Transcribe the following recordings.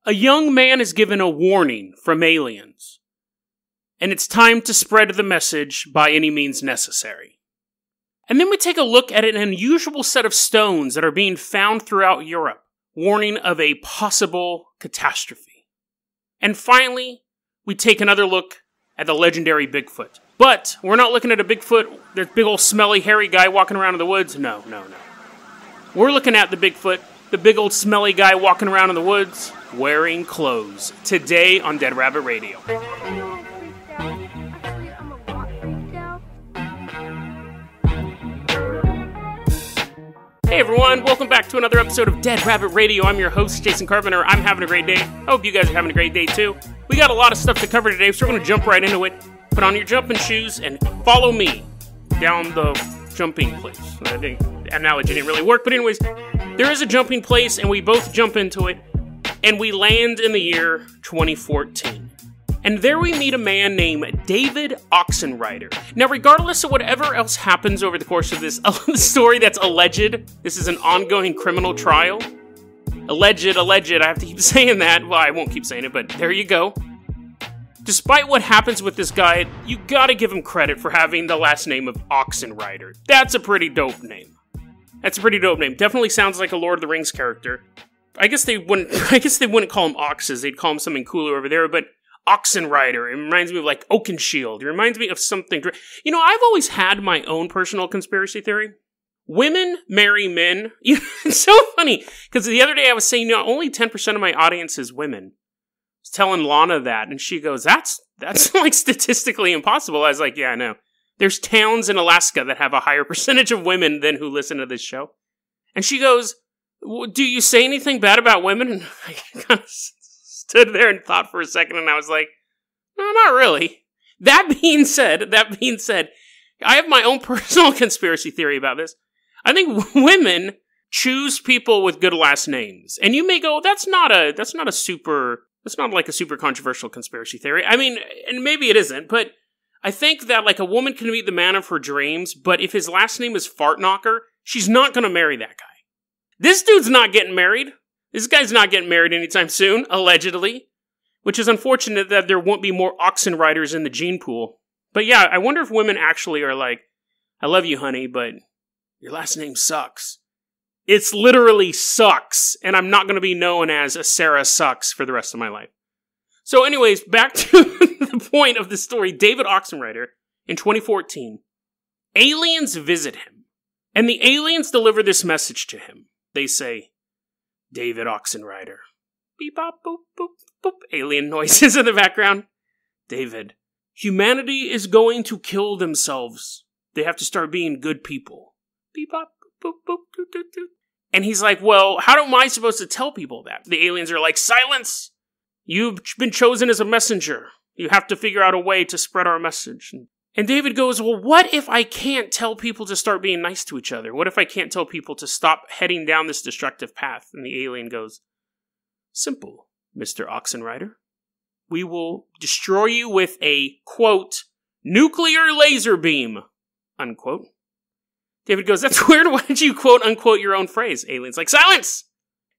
A young man is given a warning from aliens, and it's time to spread the message by any means necessary. And then we take a look at an unusual set of stones that are being found throughout Europe, warning of a possible catastrophe. And finally, we take another look at the legendary Bigfoot. But we're not looking at a Bigfoot, that big old smelly hairy guy walking around in the woods. No. We're looking at the Bigfoot, the big old smelly guy walking around in the woods, wearing clothes. Today on Dead Rabbit Radio. Hey everyone, welcome back to another episode of Dead Rabbit Radio. I'm your host, Jason Carpenter. I'm having a great day. I hope you guys are having a great day too. We got a lot of stuff to cover today, so we're going to jump right into it. Put on your jumping shoes and follow me down the jumping place. I think the analogy didn't really work, but anyways, there is a jumping place and we both jump into it and we land in the year 2014. And there we meet a man named David Oxenreider. Now, regardless of whatever else happens over the course of this story that's alleged, this is an ongoing criminal trial. Alleged, I have to keep saying that. Well, I won't keep saying it, but there you go. Despite what happens with this guy, you gotta give him credit for having the last name of Oxenreider. That's a pretty dope name. Definitely sounds like a Lord of the Rings character. I guess they wouldn't call him Oxes, they'd call him something cooler over there, but Oxenreider, it reminds me of like Oakenshield. It reminds me of something. You know, I've always had my own personal conspiracy theory. Women marry men. It's so funny, because the other day I was saying, only 10% of my audience is women. I was telling Lana that, and she goes, that's like statistically impossible. I was like, yeah, I know. There's towns in Alaska that have a higher percentage of women than who listen to this show. And she goes, do you say anything bad about women? And I kind of stood there and thought for a second, and I was like, no, not really. That being said, I have my own personal conspiracy theory about this. I think women choose people with good last names. And you may go, that's not like a super controversial conspiracy theory. I mean, and maybe it isn't, but I think that like a woman can meet the man of her dreams, but if his last name is Fartknocker, she's not going to marry that guy. This dude's not getting married. This guy's not getting married anytime soon, allegedly. Which is unfortunate that there won't be more Oxenreiders in the gene pool. But yeah, I wonder if women actually are like, I love you, honey, but your last name sucks. It's literally sucks, and I'm not going to be known as a Sarah Sucks for the rest of my life. So anyways, back to the point of the story. David Oxenreider, in 2014, aliens visit him. And the aliens deliver this message to him. They say, David Oxenreider. Beep, bop, boop, boop, boop. Alien noises in the background. David, humanity is going to kill themselves. They have to start being good people. Beep, bop, boop, boop, doo, doo, doo. And he's like, well, how am I supposed to tell people that? The aliens are like, silence! You've been chosen as a messenger. You have to figure out a way to spread our message. And David goes, well, what if I can't tell people to start being nice to each other? What if I can't tell people to stop heading down this destructive path? And the alien goes, simple, Mr. Oxenreider. We will destroy you with a, quote, nuclear laser beam, unquote. David goes, that's weird. Why did you quote, unquote, your own phrase? Alien's like, silence!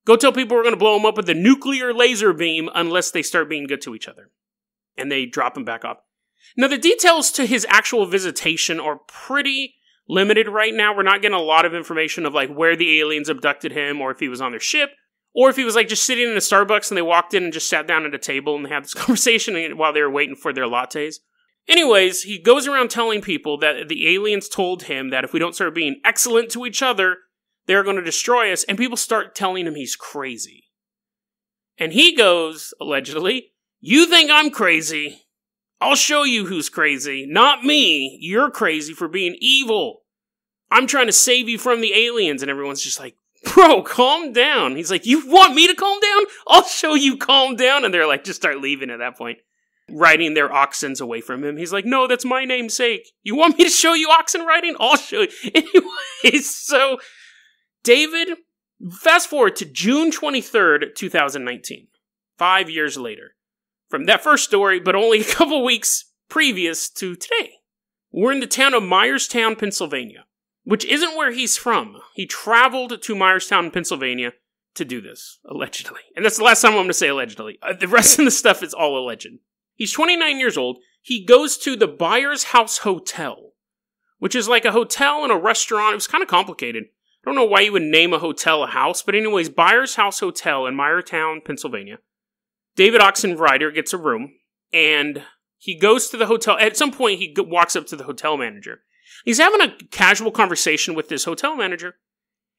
Go tell people we're going to blow them up with a nuclear laser beam unless they start being good to each other. And they drop him back off. Now, the details to his actual visitation are pretty limited right now. We're not getting a lot of information of, like, where the aliens abducted him, or if he was on their ship, or if he was, like, just sitting in a Starbucks and they walked in and just sat down at a table and they had this conversation while they were waiting for their lattes. Anyways, he goes around telling people that the aliens told him that if we don't start being excellent to each other, they're going to destroy us, and people start telling him he's crazy. And he goes, allegedly, you think I'm crazy? I'll show you who's crazy. Not me. You're crazy for being evil. I'm trying to save you from the aliens. And everyone's just like, bro, calm down. He's like, you want me to calm down? I'll show you calm down. And they're like, just start leaving at that point. Riding their oxens away from him. He's like, no, that's my namesake. You want me to show you oxen riding? I'll show you. Anyways, so David, fast forward to June 23rd, 2019. 5 years later. From that first story, but only a couple weeks previous to today. We're in the town of Myerstown, Pennsylvania, which isn't where he's from. He traveled to Myerstown, Pennsylvania to do this, allegedly. And that's the last time I'm going to say allegedly. The rest of the stuff is all alleged. He's 29 years old. He goes to the Byers House Hotel, which is like a hotel and a restaurant. It was kind of complicated. I don't know why you would name a hotel a house, but anyways, Byers House Hotel in Myerstown, Pennsylvania. David Oxenreider gets a room, and he goes to the hotel. At some point, he walks up to the hotel manager. He's having a casual conversation with this hotel manager,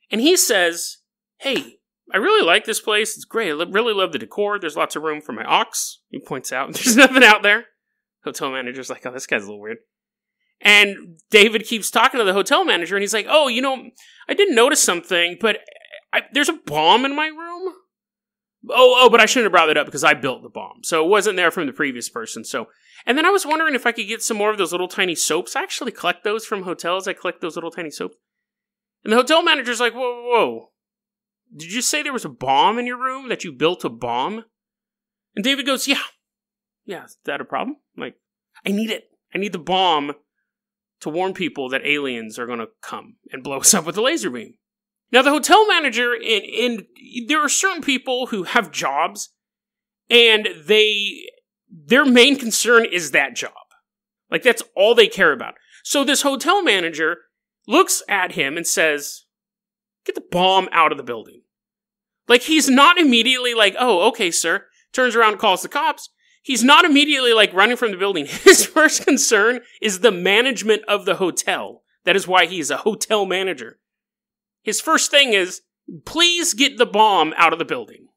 and he says, "Hey, I really like this place. It's great. I really love the decor. There's lots of room for my ox." He points out, there's nothing out there. Hotel manager's like, "Oh, this guy's a little weird." And David keeps talking to the hotel manager, and he's like, "Oh, I didn't notice something, but there's a bomb in my room." But I shouldn't have brought that up because I built the bomb. So it wasn't there from the previous person. And then I was wondering if I could get some more of those little tiny soaps. I actually collect those from hotels. I collect those little tiny soaps. And the hotel manager's like, whoa. Did you say there was a bomb in your room? That you built a bomb? And David goes, yeah. Is that a problem? Like, I need it. I need the bomb to warn people that aliens are going to come and blow us up with a laser beam. Now, the hotel manager, there are certain people who have jobs, and their main concern is that job. Like, that's all they care about. So this hotel manager looks at him and says, "Get the bomb out of the building." Like, he's not immediately like, "Oh, okay, sir." Turns around and calls the cops. He's not immediately like running from the building. His first concern is the management of the hotel. That is why he's a hotel manager. His first thing is, please get the bomb out of the building.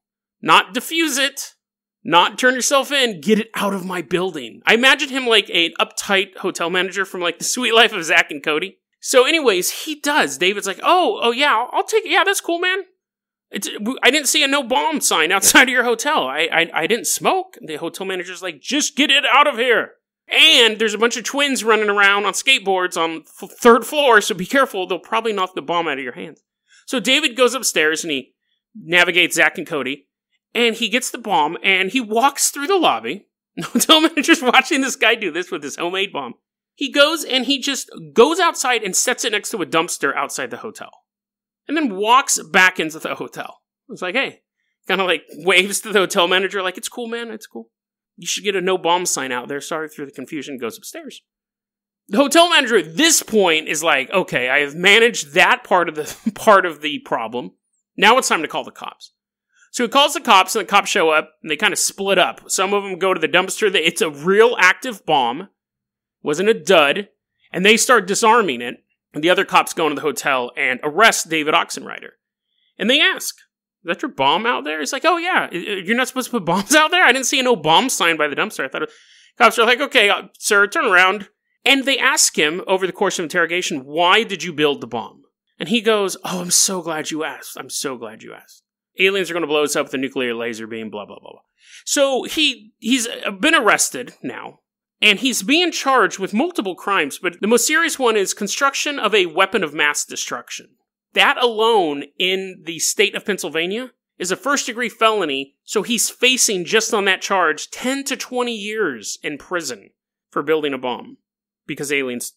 Not defuse it. Not turn yourself in. Get it out of my building. I imagine him like an uptight hotel manager from like The Sweet Life of Zack and Cody. So anyways, he does. David's like, oh yeah, I'll take it. Yeah, that's cool, man. I didn't see a no bomb sign outside of your hotel. I didn't smoke. The hotel manager's like, just get it out of here. And there's a bunch of twins running around on skateboards on the third floor, so be careful. They'll probably knock the bomb out of your hands. So David goes upstairs and he navigates Zack and Cody, and he gets the bomb, and he walks through the lobby. The hotel manager's watching this guy do this with his homemade bomb. He goes and he just goes outside and sets it next to a dumpster outside the hotel. And then walks back into the hotel. It's like, hey, kind of like waves to the hotel manager like, "It's cool, man, it's cool. You should get a no bomb sign out there. Sorry for the confusion." Goes upstairs. The hotel manager at this point is like, okay, I have managed that part of the problem. Now it's time to call the cops. So he calls the cops, and the cops show up, and they kind of split up. Some of them go to the dumpster. It's a real active bomb. Wasn't a dud. And they start disarming it. And the other cops go into the hotel and arrest David Oxenreider. And they ask, "Is that your bomb out there?" He's like, "Oh yeah, you're not supposed to put bombs out there? I didn't see a no bomb sign by the dumpster." I thought cops are like, "Okay, sir, turn around." And they ask him over the course of interrogation, "Why did you build the bomb?" And he goes, "Oh, I'm so glad you asked. I'm so glad you asked. Aliens are going to blow us up with a nuclear laser beam, blah, blah, blah, blah." So he's been arrested now. And he's being charged with multiple crimes, but the most serious one is construction of a weapon of mass destruction. That alone in the state of Pennsylvania is a first-degree felony, so he's facing, just on that charge, 10 to 20 years in prison for building a bomb. Because aliens...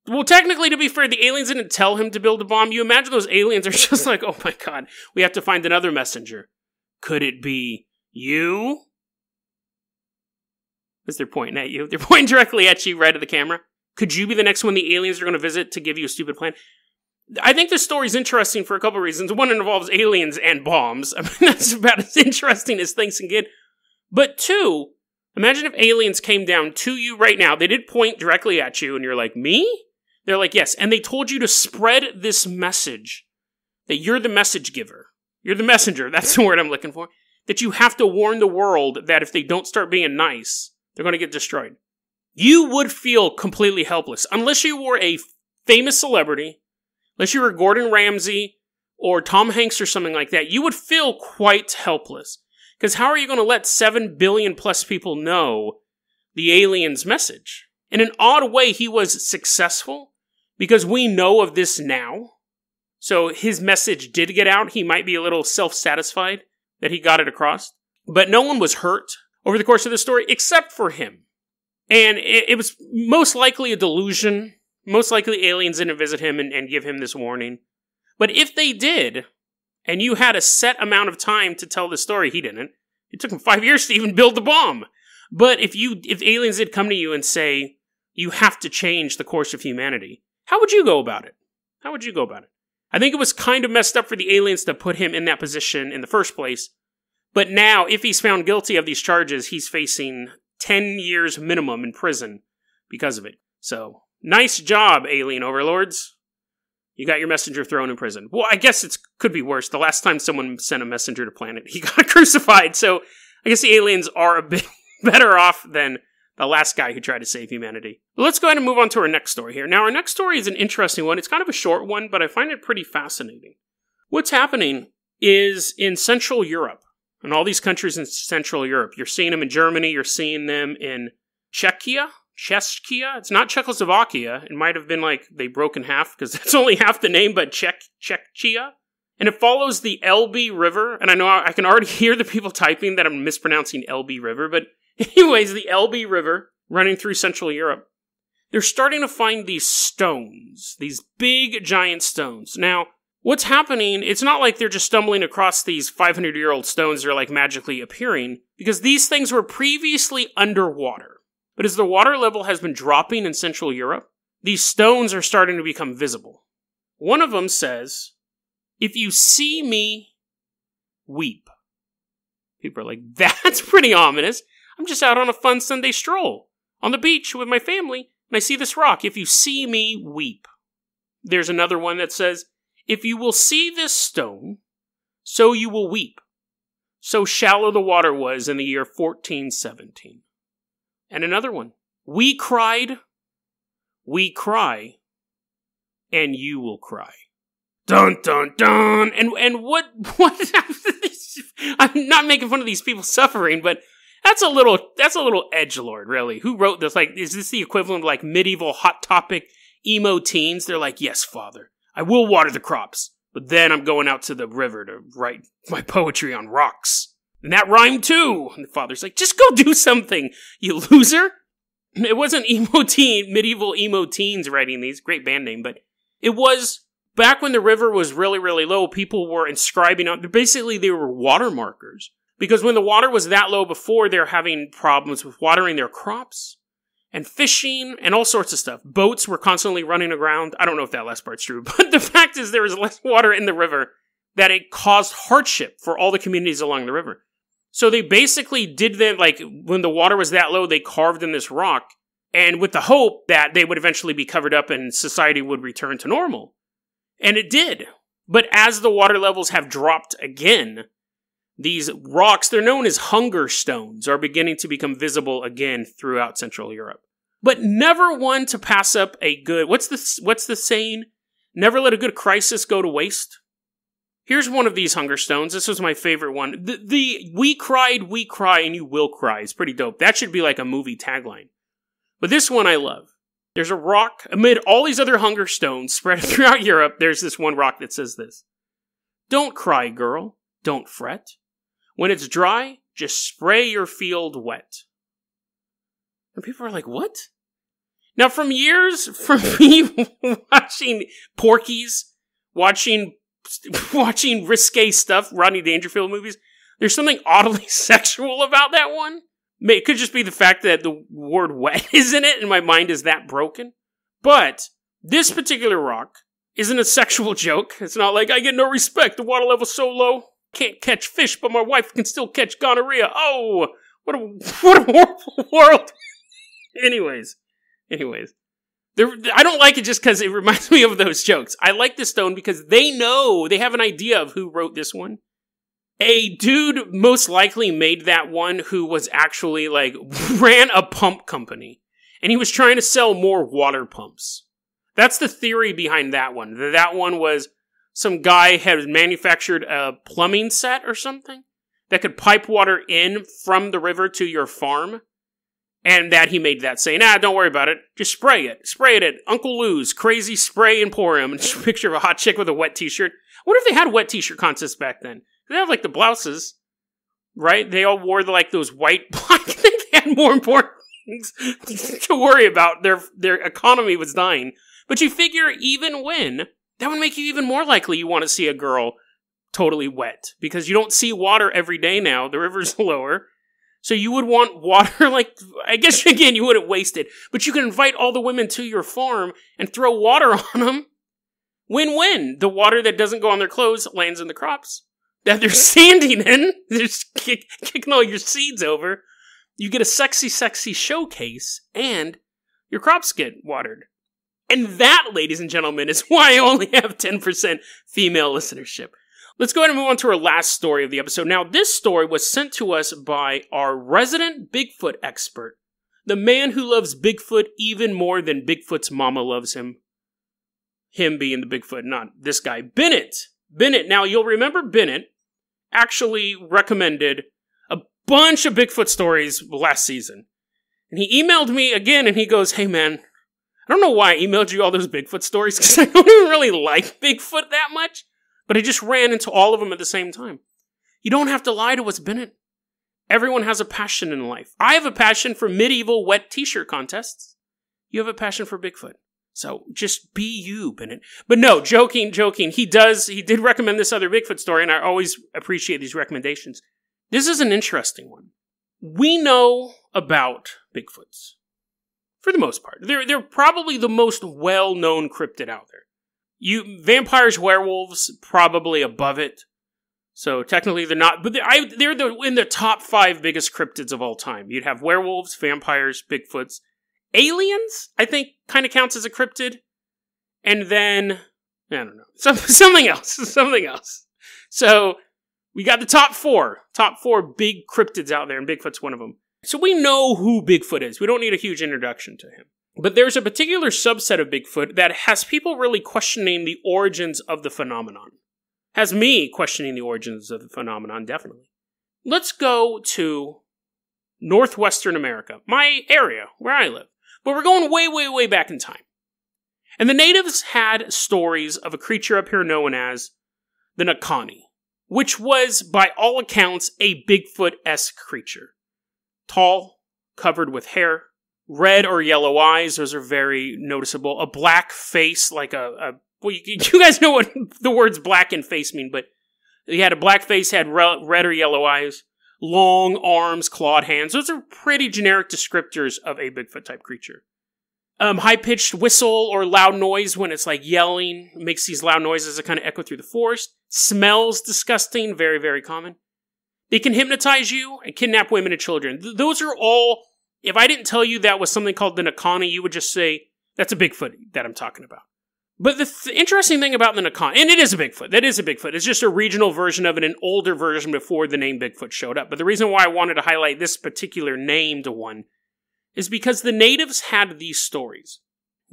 Well, technically, to be fair, the aliens didn't tell him to build a bomb. You imagine those aliens are just like, "Oh my god, we have to find another messenger. Could it be you?" As they're pointing at you. They're pointing directly at you, right at the camera. Could you be the next one the aliens are going to visit to give you a stupid plan? I think this story's interesting for a couple of reasons. One, it involves aliens and bombs. I mean, that's about as interesting as things can get. But two, imagine if aliens came down to you right now. They did point directly at you, and you're like, "Me?" They're like, "Yes." And they told you to spread this message. That you're the message giver. You're the messenger. That's the word I'm looking for. That you have to warn the world that if they don't start being nice, they're going to get destroyed. You would feel completely helpless. Unless you were a famous celebrity, unless you were Gordon Ramsay or Tom Hanks or something like that, you would feel quite helpless. Because how are you going to let 7 billion plus people know the alien's message? In an odd way, he was successful because we know of this now. So his message did get out. He might be a little self-satisfied that he got it across. But no one was hurt over the course of the story, except for him. And it was most likely a delusion. Most likely aliens didn't visit him and give him this warning. But if they did, And you had a set amount of time to tell the story. He didn't. It took him 5 years to even build the bomb. But if aliens did come to you and say, you have to change the course of humanity, how would you go about it? How would you go about it? I think it was kind of messed up for the aliens to put him in that position in the first place. But now, if he's found guilty of these charges, he's facing 10 years minimum in prison because of it. So, nice job, alien overlords. You got your messenger thrown in prison. Well, I guess it could be worse. The last time someone sent a messenger to planet, he got crucified. So, I guess the aliens are a bit better off than the last guy who tried to save humanity. But let's go ahead and move on to our next story here. Now, our next story is an interesting one. It's kind of a short one, but I find it pretty fascinating. What's happening is in Central Europe, and all these countries in Central Europe, you're seeing them in Germany, you're seeing them in Czechia. It's not Czechoslovakia. It might have been like they broke in half, because that's only half the name, but Czechia. And it follows the Elbe River, and I know I can already hear the people typing that I'm mispronouncing Elbe River, but anyways, the Elbe River running through Central Europe. They're starting to find these stones, these big, giant stones. Now, what's happening, it's not like they're just stumbling across these 500-year-old stones that are like magically appearing, because these things were previously underwater. But as the water level has been dropping in Central Europe, these stones are starting to become visible. One of them says, "If you see me, weep." People are like, that's pretty ominous. I'm just out on a fun Sunday stroll on the beach with my family, and I see this rock. If you see me, weep. There's another one that says, "If you will see this stone, so you will weep. So shallow the water was in the year 1417. And another one, "We cried, we cry, and you will cry." Dun, dun, dun. And what, I'm not making fun of these people suffering, but that's a little edgelord, really. Who wrote this? Like, is this the equivalent of like medieval Hot Topic emo teens? They're like, "Yes, Father, I will water the crops, but then I'm going out to the river to write my poetry on rocks. And that rhymed too." And the father's like, "Just go do something, you loser." It wasn't medieval emo teens writing these, great band name, but it was back when the river was really, really low. People were inscribing on, basically they were water markers. Because when the water was that low before, they're having problems with watering their crops and fishing and all sorts of stuff. Boats were constantly running aground. I don't know if that last part's true, but the fact is there was less water in the river that it caused hardship for all the communities along the river. So they basically did that, like, when the water was that low, they carved in this rock, and with the hope that they would eventually be covered up and society would return to normal. And it did. But as the water levels have dropped again, these rocks, they're known as Hungerstones, are beginning to become visible again throughout Central Europe. But never one to pass up a good, what's the saying? Never let a good crisis go to waste. Here's one of these Hungerstones. This was my favorite one. The "We cried, we cry, and you will cry" is pretty dope. That should be like a movie tagline. But this one I love. There's a rock, amid all these other Hungerstones spread throughout Europe, there's this one rock that says this: "Don't cry, girl. Don't fret. When it's dry, just spray your field wet." And people are like, what? Now, from me watching Porky's, watching risque stuff, Rodney Dangerfield movies, there's something oddly sexual about that one. It could just be the fact that the word "wet" is in it, and my mind is that broken. But this particular rock isn't a sexual joke. It's not like, "I get no respect, the water level's so low, can't catch fish, but my wife can still catch gonorrhea. Oh, what a horrible world." Anyways. I don't like it just because it reminds me of those jokes. I like this stone because they have an idea of who wrote this one. A dude most likely made that one who was actually ran a pump company. And he was trying to sell more water pumps. That's the theory behind that one. That one was some guy had manufactured a plumbing set or something that could pipe water in from the river to your farm. And that he made that saying, don't worry about it. Just spray it. Spray it at Uncle Lou's Crazy Spray and Pour Him. And just a picture of a hot chick with a wet t-shirt. What if they had wet t-shirt contests back then? They have the blouses, right? They all wore those white. I think they had more important things to worry about. Their economy was dying. But you figure even when, that would make you even more likely you want to see a girl totally wet because you don't see water every day now. The river's lower. So you would want water, like, I guess, again, you wouldn't waste it. But you can invite all the women to your farm and throw water on them. Win-win. The water that doesn't go on their clothes lands in the crops that they're standing in. They're just kicking all your seeds over. You get a sexy, sexy showcase, and your crops get watered. And that, ladies and gentlemen, is why I only have 10% female listenership. Let's go ahead and move on to our last story of the episode. Now, this story was sent to us by our resident Bigfoot expert, the man who loves Bigfoot even more than Bigfoot's mama loves him. Him being the Bigfoot, not this guy, Bennett. Bennett, now you'll remember Bennett actually recommended a bunch of Bigfoot stories last season. And he emailed me again and he goes, hey man, I don't know why I emailed you all those Bigfoot stories because I don't even really like Bigfoot that much. But I just ran into all of them at the same time. You don't have to lie to us, Bennett. Everyone has a passion in life. I have a passion for medieval wet t-shirt contests. You have a passion for Bigfoot. So just be you, Bennett. But no, joking. He did recommend this other Bigfoot story, and I always appreciate these recommendations. This is an interesting one. We know about Bigfoots. For the most part. They're probably the most well-known cryptid out there. Vampires, werewolves, probably above it. So technically they're not, but they're in the top 5 biggest cryptids of all time. You'd have werewolves, vampires, Bigfoots. Aliens, I think, kind of counts as a cryptid. And then, I don't know, something else. So, we got the top 4 big cryptids out there, and Bigfoot's one of them. So we know who Bigfoot is. We don't need a huge introduction to him. But there's a particular subset of Bigfoot that has people really questioning the origins of the phenomenon. Has me questioning the origins of the phenomenon, definitely. Let's go to northwestern America, my area, where I live. But we're going way, way, way back in time. And the natives had stories of a creature up here known as the Nakani, which was, by all accounts, a Bigfoot-esque creature. Tall, covered with hair, red or yellow eyes, those are very noticeable. A black face, like well, you guys know what the words black and face mean, but he had a black face, had red or yellow eyes. Long arms, clawed hands. Those are pretty generic descriptors of a Bigfoot-type creature. High-pitched whistle or loud noise when it's like yelling. Makes these loud noises that kind of echo through the forest. Smells disgusting. Very, very common. They can hypnotize you and kidnap women and children. Those are all... If I didn't tell you that was something called the Nakani, you would just say, that's a Bigfoot that I'm talking about. But the interesting thing about the Nakani, and it is a Bigfoot, that is a Bigfoot, it's just a regional version of it, an older version before the name Bigfoot showed up. But the reason why I wanted to highlight this particular named one is because the natives had these stories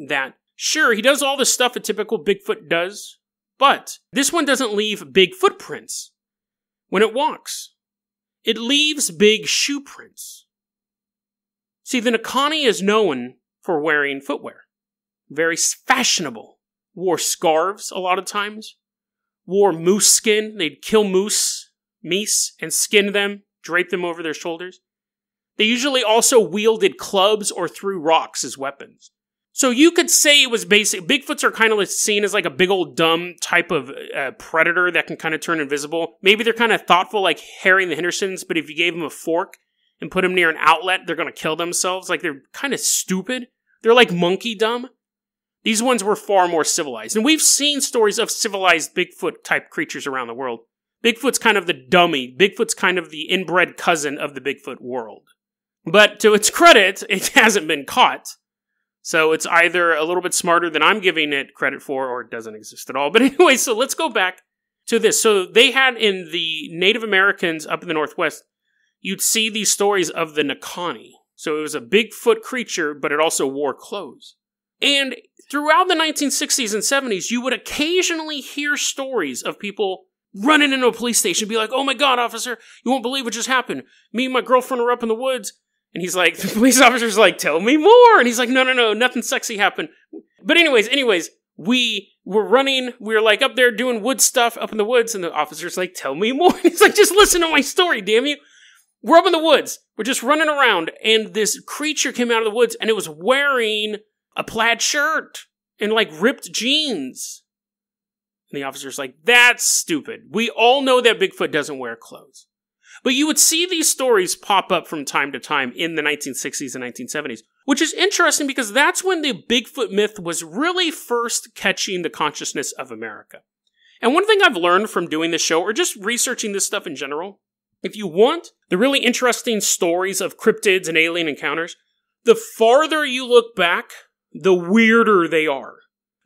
that, sure, he does all the stuff a typical Bigfoot does, but this one doesn't leave big footprints when it walks. It leaves big shoe prints. See, the Nakani is known for wearing footwear. Very fashionable. Wore scarves a lot of times. Wore moose skin. They'd kill meese, and skin them, drape them over their shoulders. They usually also wielded clubs or threw rocks as weapons. So you could say it was basic. Bigfoots are kind of seen as like a big old dumb type of predator that can kind of turn invisible. Maybe they're kind of thoughtful like Harry and the Hendersons, but if you gave them a fork and put them near an outlet, they're going to kill themselves. Like they're kind of stupid. They're like monkey dumb. These ones were far more civilized. And we've seen stories of civilized Bigfoot-type creatures around the world. Bigfoot's kind of the dummy. Bigfoot's kind of the inbred cousin of the Bigfoot world. But to its credit, it hasn't been caught. So it's either a little bit smarter than I'm giving it credit for, or it doesn't exist at all. But anyway, so let's go back to this. So they had in the Native Americans up in the Northwest, you'd see these stories of the Nakani. So it was a Bigfoot creature, but it also wore clothes. And throughout the 1960s and 70s, you would occasionally hear stories of people running into a police station and be like, oh my God, officer, you won't believe what just happened. Me and my girlfriend were up in the woods. And he's like, the police officer's like, tell me more. And he's like, no, nothing sexy happened. But anyways, we were running. We were like up there doing wood stuff up in the woods. And the officer's like, tell me more. And he's like, just listen to my story, damn you. We're up in the woods. We're just running around. And this creature came out of the woods and it was wearing a plaid shirt and like ripped jeans. And the officer's like, that's stupid. We all know that Bigfoot doesn't wear clothes. But you would see these stories pop up from time to time in the 1960s and 1970s, which is interesting because that's when the Bigfoot myth was really first catching the consciousness of America. And one thing I've learned from doing this show, or just researching this stuff in general, if you want the really interesting stories of cryptids and alien encounters, the farther you look back, the weirder they are.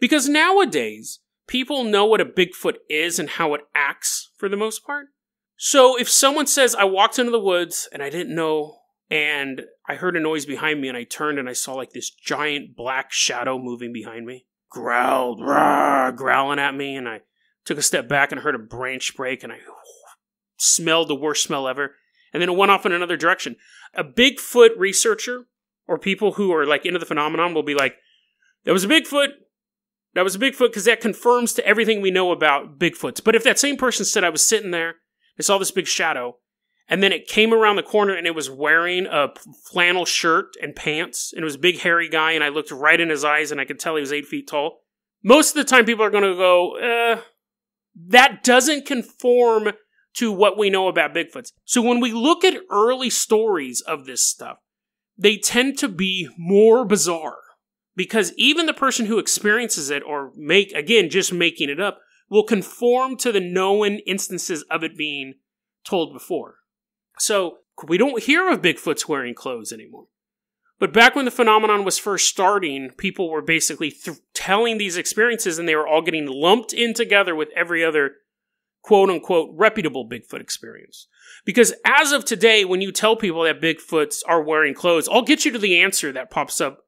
Because nowadays, people know what a Bigfoot is and how it acts for the most part. So if someone says, I walked into the woods and I didn't know, and I heard a noise behind me and I turned and I saw like this giant black shadow moving behind me, growled, growling at me, and I took a step back and heard a branch break and I smelled the worst smell ever, and then it went off in another direction. A Bigfoot researcher or people who are like into the phenomenon will be like, that was a Bigfoot. That was a Bigfoot because that confirms to everything we know about Bigfoots. But if that same person said I was sitting there, I saw this big shadow, and then it came around the corner and it was wearing a flannel shirt and pants, and it was a big hairy guy, and I looked right in his eyes and I could tell he was 8 feet tall. Most of the time people are going to go, that doesn't conform to what we know about Bigfoots. So when we look at early stories of this stuff, they tend to be more bizarre. Because even the person who experiences it, or just making it up, will conform to the known instances of it being told before. So, we don't hear of Bigfoots wearing clothes anymore. But back when the phenomenon was first starting, people were basically telling these experiences, and they were all getting lumped in together with every other quote-unquote reputable Bigfoot experience. Because as of today, when you tell people that Bigfoots are wearing clothes, I'll get you to the answer that pops up.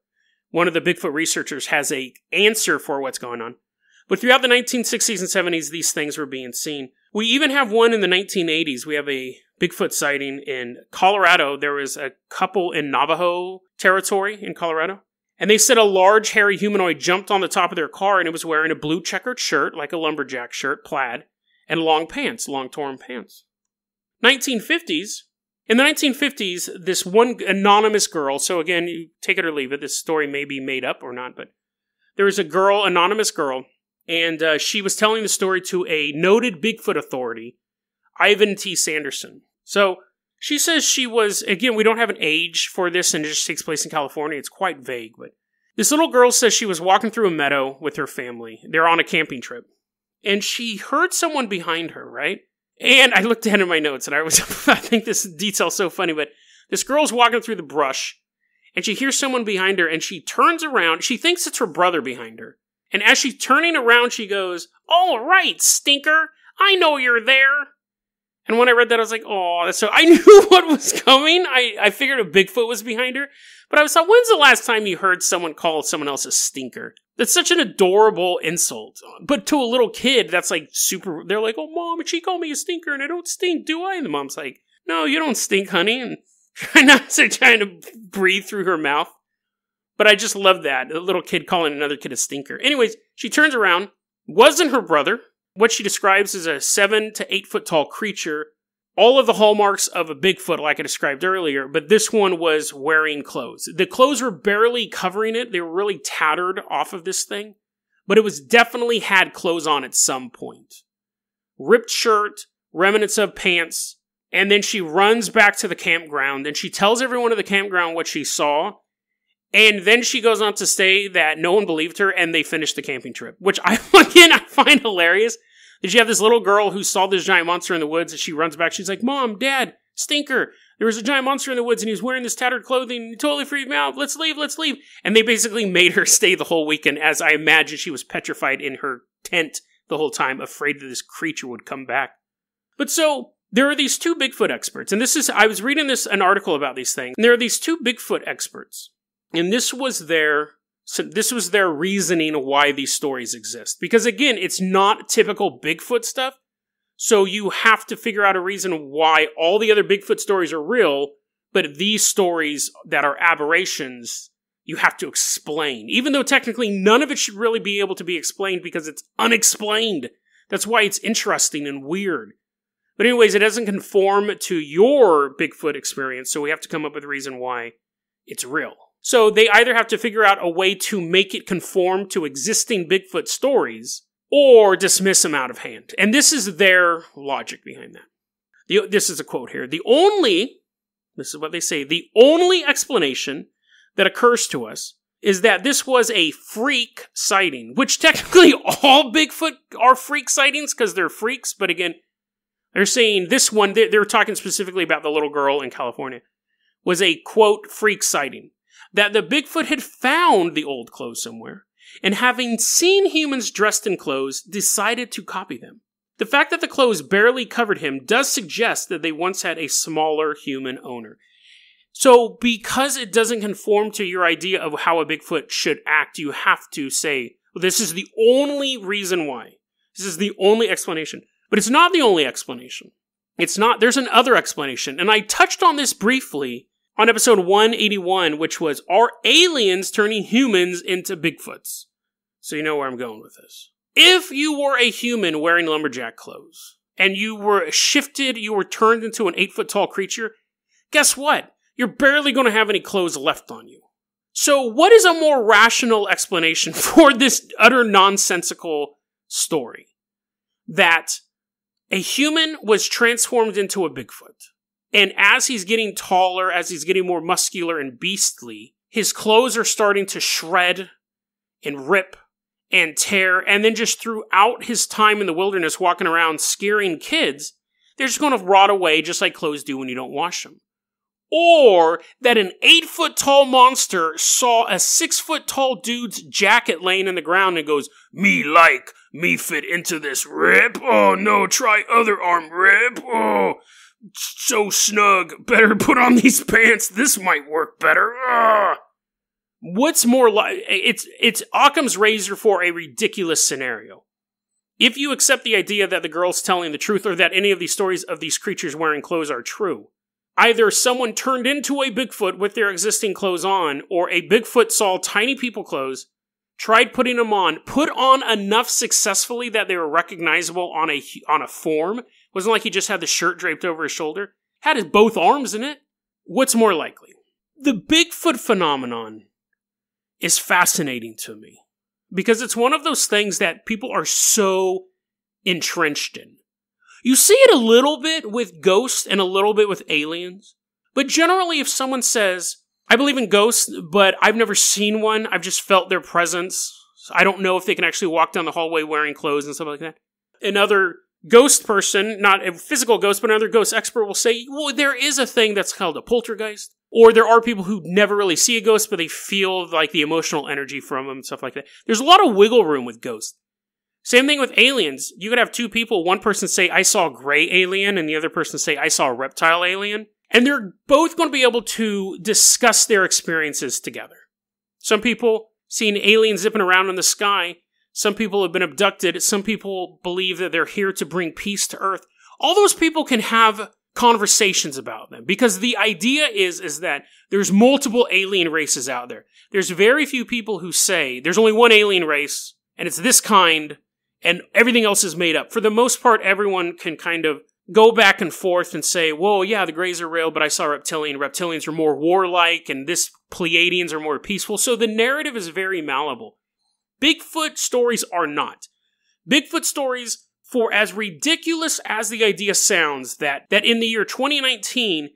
One of the Bigfoot researchers has an answer for what's going on. But throughout the 1960s and 70s, these things were being seen. We even have one in the 1980s. We have a Bigfoot sighting in Colorado. There was a couple in Navajo territory in Colorado. And they said a large, hairy humanoid jumped on the top of their car, and it was wearing a blue checkered shirt, like a lumberjack shirt, plaid, and long pants, long torn pants. 1950s. In the 1950s, this one anonymous girl, so again, you take it or leave it, this story may be made up or not, but there was a girl, anonymous girl, and she was telling the story to a noted Bigfoot authority, Ivan T. Sanderson. So she says she was, again, we don't have an age for this, and it just takes place in California. It's quite vague, but this little girl says she was walking through a meadow with her family. They're on a camping trip, and she heard someone behind her, right? And I looked ahead in my notes, and I think this detail's so funny, but this girl's walking through the brush, and she hears someone behind her, and she turns around. She thinks it's her brother behind her. And as she's turning around, she goes, "All right, stinker, I know you're there." And when I read that, I was like, oh, that's so... I knew what was coming. I figured a Bigfoot was behind her. But I was like, when's the last time you heard someone call someone else a stinker? That's such an adorable insult. But to a little kid, that's like super... They're like, oh, Mom, she called me a stinker, and I don't stink, do I? And the mom's like, no, you don't stink, honey. And trying to breathe through her mouth. But I just love that. A little kid calling another kid a stinker. Anyways, she turns around. Wasn't her brother. What she describes as a 7 to 8 foot tall creature. All of the hallmarks of a Bigfoot, like I described earlier, but this one was wearing clothes. The clothes were barely covering it. They were really tattered off of this thing. But it was definitely had clothes on at some point. Ripped shirt, remnants of pants, and then she runs back to the campground, and she tells everyone at the campground what she saw. And then she goes on to say that no one believed her, and they finished the camping trip, which I find hilarious. Did you have this little girl who saw this giant monster in the woods, and she runs back, she's like, Mom, Dad, stinker, there was a giant monster in the woods, and he was wearing this tattered clothing, and he totally freaked me out, let's leave. And they basically made her stay the whole weekend, as I imagine she was petrified in her tent the whole time, afraid that this creature would come back. But so, there are these two Bigfoot experts, and I was reading an article about these things, and there are these two Bigfoot experts. And this was their reasoning why these stories exist. Because again, it's not typical Bigfoot stuff. So you have to figure out a reason why all the other Bigfoot stories are real, but these stories that are aberrations, you have to explain. Even though technically none of it should really be able to be explained because it's unexplained. That's why it's interesting and weird. But anyways, it doesn't conform to your Bigfoot experience, so we have to come up with a reason why it's real. So they either have to figure out a way to make it conform to existing Bigfoot stories, or dismiss him out of hand. And this is their logic behind that. This is a quote here. This is what they say, the only explanation that occurs to us is that this was a freak sighting, which technically all Bigfoot are freak sightings because they're freaks. But again, they're saying this one, they're talking specifically about the little girl in California, was a, quote, freak sighting. That the Bigfoot had found the old clothes somewhere, and having seen humans dressed in clothes, decided to copy them. The fact that the clothes barely covered him does suggest that they once had a smaller human owner. So, because it doesn't conform to your idea of how a Bigfoot should act, you have to say, well, this is the only reason why. This is the only explanation. But it's not the only explanation. It's not. There's another explanation. And I touched on this briefly on episode 181, which was, are aliens turning humans into Bigfoots? So you know where I'm going with this. If you were a human wearing lumberjack clothes, and you were shifted, you were turned into an 8-foot tall creature, guess what? You're barely going to have any clothes left on you. So what is a more rational explanation for this utter nonsensical story? That a human was transformed into a Bigfoot. And as he's getting taller, as he's getting more muscular and beastly, his clothes are starting to shred and rip and tear, and then just throughout his time in the wilderness walking around scaring kids, they're just going to rot away just like clothes do when you don't wash them. Or that an 8-foot tall monster saw a 6-foot tall dude's jacket laying in the ground and goes, me fit into this rip? Oh no, try other arm rip. Oh, so snug. Better put on these pants. This might work better. What's more like, it's Occam's razor for a ridiculous scenario. If you accept the idea that the girl's telling the truth or that any of these stories of these creatures wearing clothes are true, either someone turned into a Bigfoot with their existing clothes on, or a Bigfoot saw tiny people clothes, tried putting them on, put on enough successfully that they were recognizable on a form. It wasn't like he just had the shirt draped over his shoulder. Had his both arms in it. What's more likely? The Bigfoot phenomenon is fascinating to me because it's one of those things that people are so entrenched in. You see it a little bit with ghosts and a little bit with aliens, but generally if someone says, I believe in ghosts, but I've never seen one, I've just felt their presence, I don't know if they can actually walk down the hallway wearing clothes and stuff like that. Another ghost person, not a physical ghost, but another ghost expert will say, well, there is a thing that's called a poltergeist. Or there are people who never really see a ghost, but they feel like the emotional energy from them and stuff like that. There's a lot of wiggle room with ghosts. Same thing with aliens. You could have two people, one person say, I saw a gray alien, and the other person say, I saw a reptile alien. And they're both going to be able to discuss their experiences together. Some people seeing aliens zipping around in the sky. Some people have been abducted. Some people believe that they're here to bring peace to Earth. All those people can have conversations about them because the idea is that there's multiple alien races out there. There's very few people who say there's only one alien race and it's this kind and everything else is made up. For the most part, everyone can kind of go back and forth and say, whoa, yeah, the Greys are real, but I saw reptilian. Reptilians are more warlike and this Pleiadians are more peaceful. So the narrative is very malleable. Bigfoot stories are not. Bigfoot stories, for as ridiculous as the idea sounds, that in the year 2019,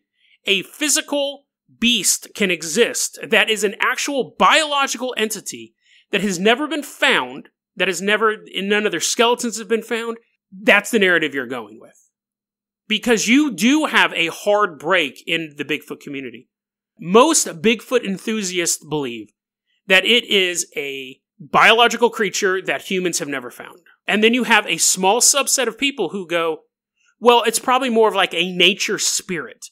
a physical beast can exist that is an actual biological entity that has never been found, none of their skeletons have been found, that's the narrative you're going with. Because you do have a hard break in the Bigfoot community. Most Bigfoot enthusiasts believe that it is a biological creature that humans have never found. And then you have a small subset of people who go, well, it's probably more of like a nature spirit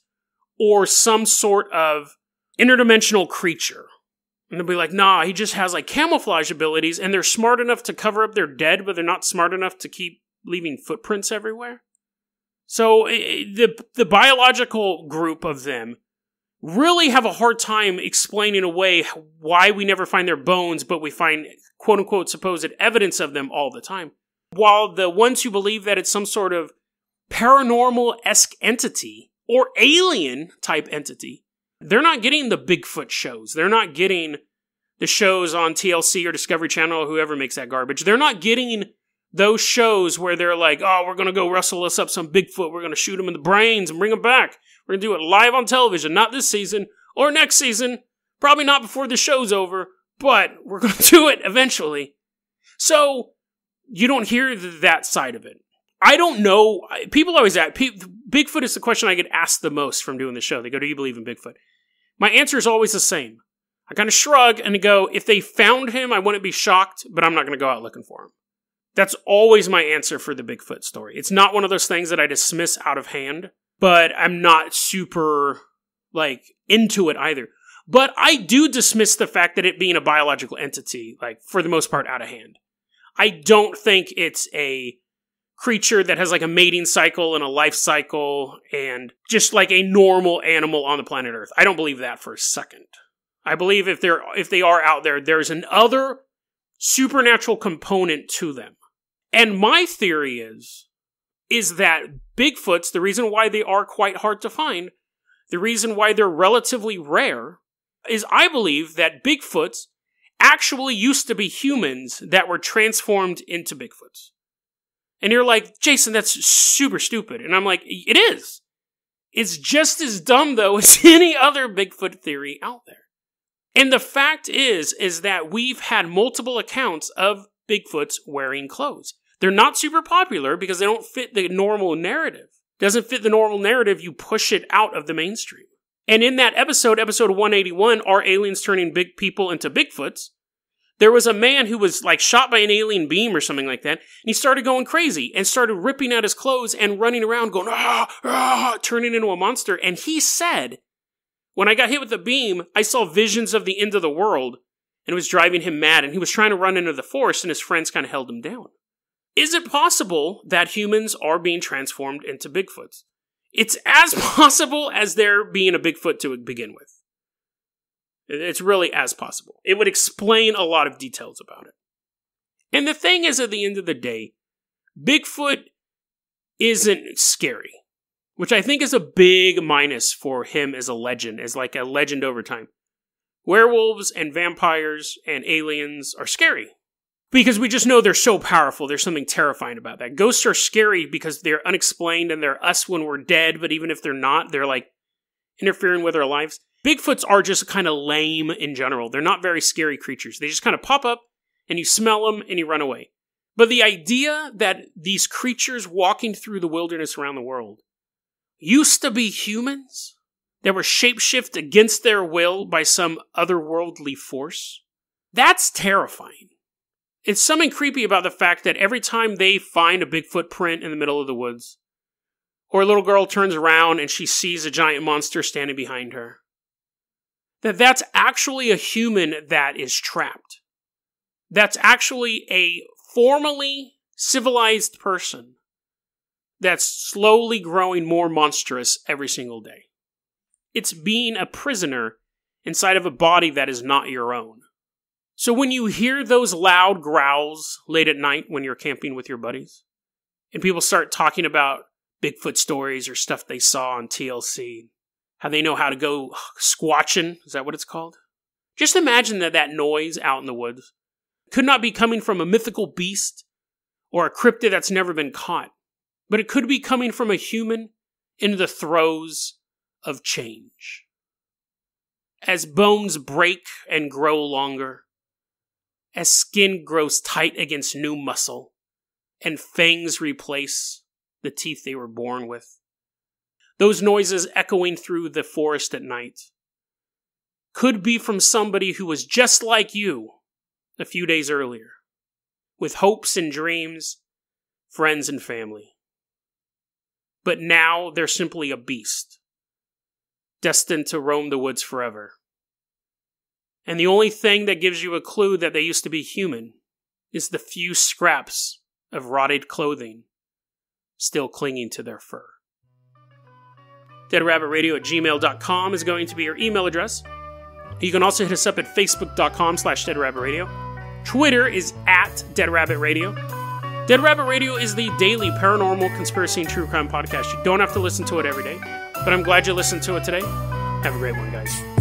or some sort of interdimensional creature. And they'll be like, nah, he just has like camouflage abilities and they're smart enough to cover up their dead, but they're not smart enough to keep leaving footprints everywhere. So the biological group of them really have a hard time explaining away why we never find their bones, but we find quote-unquote supposed evidence of them all the time. While the ones who believe that it's some sort of paranormal-esque entity or alien-type entity, they're not getting the Bigfoot shows. They're not getting the shows on TLC or Discovery Channel or whoever makes that garbage. They're not getting Those shows where they're like, oh, we're going to go wrestle us up some Bigfoot. We're going to shoot him in the brains and bring him back. We're going to do it live on television, not this season or next season. Probably not before the show's over, but we're going to do it eventually. So you don't hear that side of it. I don't know. People always ask, Bigfoot is the question I get asked the most from doing the show. They go, do you believe in Bigfoot? My answer is always the same. I kind of shrug and go, if they found him, I wouldn't be shocked, but I'm not going to go out looking for him. That's always my answer for the Bigfoot story. It's not one of those things that I dismiss out of hand, but I'm not super, into it either. But I do dismiss the fact that it being a biological entity, for the most part, out of hand. I don't think it's a creature that has, a mating cycle and a life cycle and just like a normal animal on the planet Earth. I don't believe that for a second. I believe if they are out there, there's an other supernatural component to them. And my theory is that Bigfoots, the reason why they are quite hard to find, the reason why they're relatively rare, is I believe that Bigfoots actually used to be humans that were transformed into Bigfoots. And you're like, Jason, that's super stupid. And I'm like, it is. It's just as dumb, though, as any other Bigfoot theory out there. And the fact is that we've had multiple accounts of Bigfoots wearing clothes. They're not super popular because they don't fit the normal narrative. Doesn't fit the normal narrative, you push it out of the mainstream. And in that episode 181, Are Aliens Turning Big People into Bigfoots? There was a man who was shot by an alien beam or something like that, and he started going crazy and started ripping at his clothes and running around going, turning into a monster. And he said, when I got hit with the beam, I saw visions of the end of the world, and it was driving him mad, and he was trying to run into the forest, and his friends kind of held him down. Is it possible that humans are being transformed into Bigfoots? It's as possible as there being a Bigfoot to begin with. It's really as possible. It would explain a lot of details about it. And the thing is, at the end of the day, Bigfoot isn't scary, which I think is a big minus for him as a legend, as a legend over time. Werewolves and vampires and aliens are scary because we just know they're so powerful. There's something terrifying about that. Ghosts are scary because they're unexplained and they're us when we're dead, but even if they're not, they're interfering with our lives. Bigfoots are just kind of lame in general. They're not very scary creatures. They just kind of pop up, and you smell them, and you run away. But the idea that these creatures walking through the wilderness around the world used to be humans that were shapeshift against their will by some otherworldly force, that's terrifying. It's something creepy about the fact that every time they find a Bigfoot print in the middle of the woods, or a little girl turns around and she sees a giant monster standing behind her, that's actually a human that is trapped. That's actually a formally civilized person that's slowly growing more monstrous every single day. It's being a prisoner inside of a body that is not your own. So when you hear those loud growls late at night when you're camping with your buddies, and people start talking about Bigfoot stories or stuff they saw on TLC, how they know how to go squatching, is that what it's called? Just imagine that noise out in the woods could not be coming from a mythical beast or a cryptid that's never been caught, but it could be coming from a human in the throes of change. As bones break and grow longer, as skin grows tight against new muscle, and fangs replace the teeth they were born with, those noises echoing through the forest at night could be from somebody who was just like you a few days earlier, with hopes and dreams, friends and family. But now they're simply a beast, destined to roam the woods forever. And the only thing that gives you a clue that they used to be human is the few scraps of rotted clothing still clinging to their fur. DeadRabbitRadio@gmail.com is going to be your email address. You can also hit us up at Facebook.com/DeadRabbitRadio. Twitter is @DeadRabbitRadio. Dead Rabbit Radio is the daily paranormal, conspiracy, and true crime podcast. You don't have to listen to it every day, but I'm glad you listened to it today. Have a great one, guys.